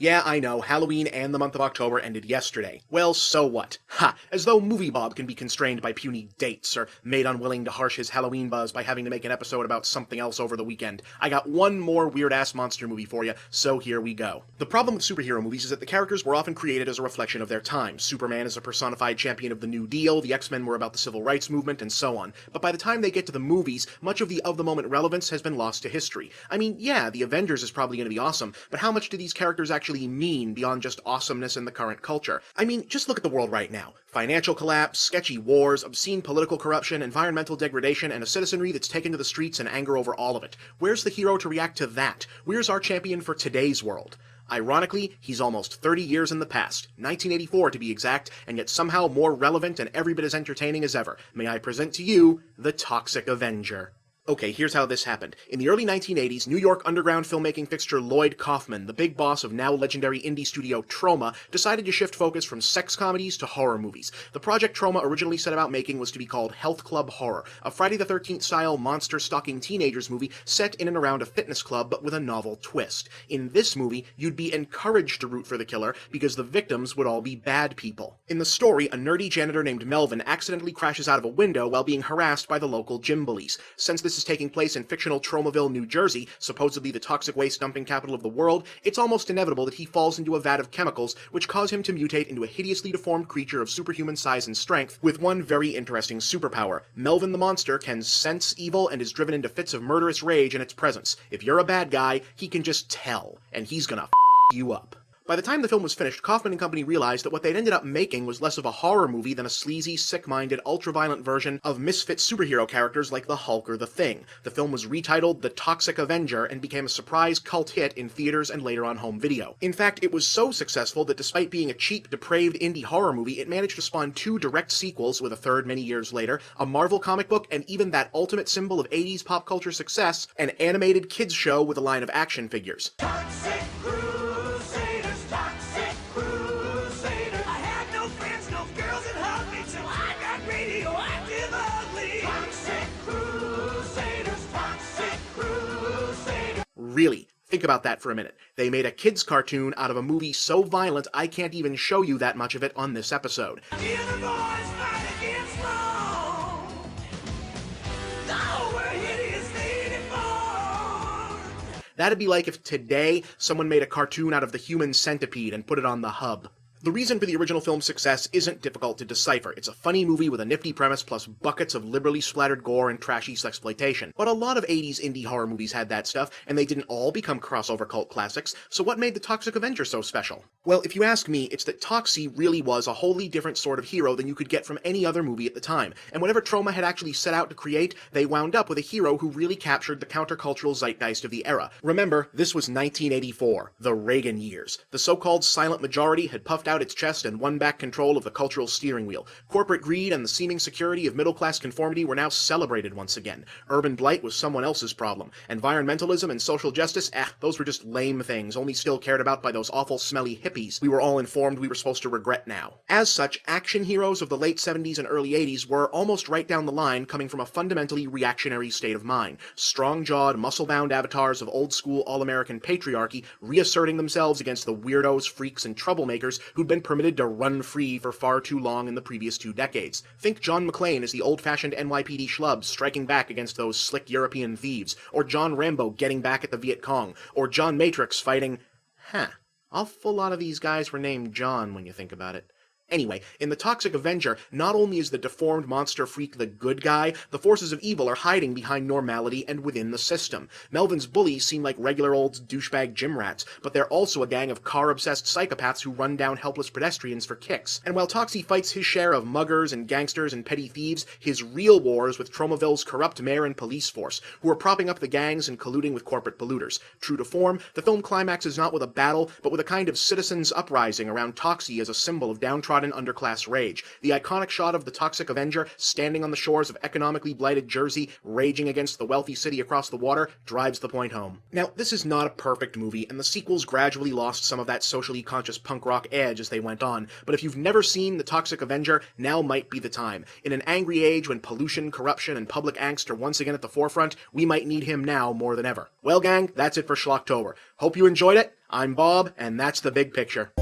Yeah, I know, Halloween and the month of October ended yesterday. Well, so what? Ha! As though MovieBob can be constrained by puny dates, or made unwilling to harsh his Halloween buzz by having to make an episode about something else over the weekend. I got one more weird-ass monster movie for you, so here we go. The problem with superhero movies is that the characters were often created as a reflection of their time. Superman is a personified champion of the New Deal, the X-Men were about the Civil Rights Movement, and so on. But by the time they get to the movies, much of the moment relevance has been lost to history. I mean, yeah, the Avengers is probably going to be awesome, but how much do these characters actually mean beyond just awesomeness in the current culture? I mean, just look at the world right now. Financial collapse, sketchy wars, obscene political corruption, environmental degradation, and a citizenry that's taken to the streets in anger over all of it. Where's the hero to react to that? Where's our champion for today's world? Ironically, he's almost 30 years in the past, 1984 to be exact, and yet somehow more relevant and every bit as entertaining as ever. May I present to you the Toxic Avenger. Okay, here's how this happened. In the early 1980s, New York underground filmmaking fixture Lloyd Kaufman, the big boss of now legendary indie studio Troma, decided to shift focus from sex comedies to horror movies. The project Troma originally set about making was to be called Health Club Horror, a Friday the 13th style monster-stalking teenagers movie set in and around a fitness club but with a novel twist. In this movie, you'd be encouraged to root for the killer because the victims would all be bad people. In the story, a nerdy janitor named Melvin accidentally crashes out of a window while being harassed by the local gym bullies. Since this is taking place in fictional Tromaville, New Jersey, supposedly the toxic waste dumping capital of the world, it's almost inevitable that he falls into a vat of chemicals which cause him to mutate into a hideously deformed creature of superhuman size and strength, with one very interesting superpower. Melvin the monster can sense evil and is driven into fits of murderous rage in its presence. If you're a bad guy, he can just tell, and he's gonna you up. By the time the film was finished, Kaufman and company realized that what they'd ended up making was less of a horror movie than a sleazy, sick-minded, ultra-violent version of misfit superhero characters like the Hulk or the Thing. The film was retitled The Toxic Avenger and became a surprise cult hit in theaters and later on home video. In fact, it was so successful that despite being a cheap, depraved indie horror movie, it managed to spawn 2 direct sequels, with a third many years later, a Marvel comic book, and even that ultimate symbol of 80s pop culture success, an animated kids show with a line of action figures. Toxic Really, think about that for a minute. They made a kids' cartoon out of a movie so violent I can't even show you that much of it on this episode. That'd be like if today someone made a cartoon out of the human centipede and put it on the hub. The reason for the original film's success isn't difficult to decipher. It's a funny movie with a nifty premise plus buckets of liberally splattered gore and trashy sexploitation. But a lot of 80s indie horror movies had that stuff, and they didn't all become crossover cult classics, so what made The Toxic Avenger so special? Well, if you ask me, it's that Toxie really was a wholly different sort of hero than you could get from any other movie at the time, and whatever Troma had actually set out to create, they wound up with a hero who really captured the countercultural zeitgeist of the era. Remember, this was 1984, the Reagan years. The so-called silent majority had puffed out its chest and won back control of the cultural steering wheel. Corporate greed and the seeming security of middle-class conformity were now celebrated once again. Urban blight was someone else's problem. Environmentalism and social justice, those were just lame things, only still cared about by those awful smelly hippies we were all informed we were supposed to regret now. As such, action heroes of the late 70s and early 80s were almost right down the line coming from a fundamentally reactionary state of mind. Strong-jawed, muscle-bound avatars of old-school all-American patriarchy reasserting themselves against the weirdos, freaks, and troublemakers who'd been permitted to run free for far too long in the previous 2 decades. Think John McClane as the old-fashioned NYPD schlub striking back against those slick European thieves, or John Rambo getting back at the Viet Cong, or John Matrix fighting... awful lot of these guys were named John when you think about it. Anyway, in The Toxic Avenger, not only is the deformed monster freak the good guy, the forces of evil are hiding behind normality and within the system. Melvin's bullies seem like regular old douchebag gym rats, but they're also a gang of car-obsessed psychopaths who run down helpless pedestrians for kicks. And while Toxie fights his share of muggers and gangsters and petty thieves, his real war is with Tromaville's corrupt mayor and police force, who are propping up the gangs and colluding with corporate polluters. True to form, the film climaxes not with a battle, but with a kind of citizens' uprising around Toxie as a symbol of downtrodden downtrodden underclass rage. The iconic shot of the toxic Avenger standing on the shores of economically blighted Jersey, raging against the wealthy city across the water, drives the point home. Now, this is not a perfect movie, and the sequels gradually lost some of that socially conscious punk rock edge as they went on, but if you've never seen The Toxic Avenger, now might be the time. In an angry age when pollution, corruption, and public angst are once again at the forefront, we might need him now more than ever. Well, gang, that's it for Schlocktober. Hope you enjoyed it. I'm Bob, and that's the big picture.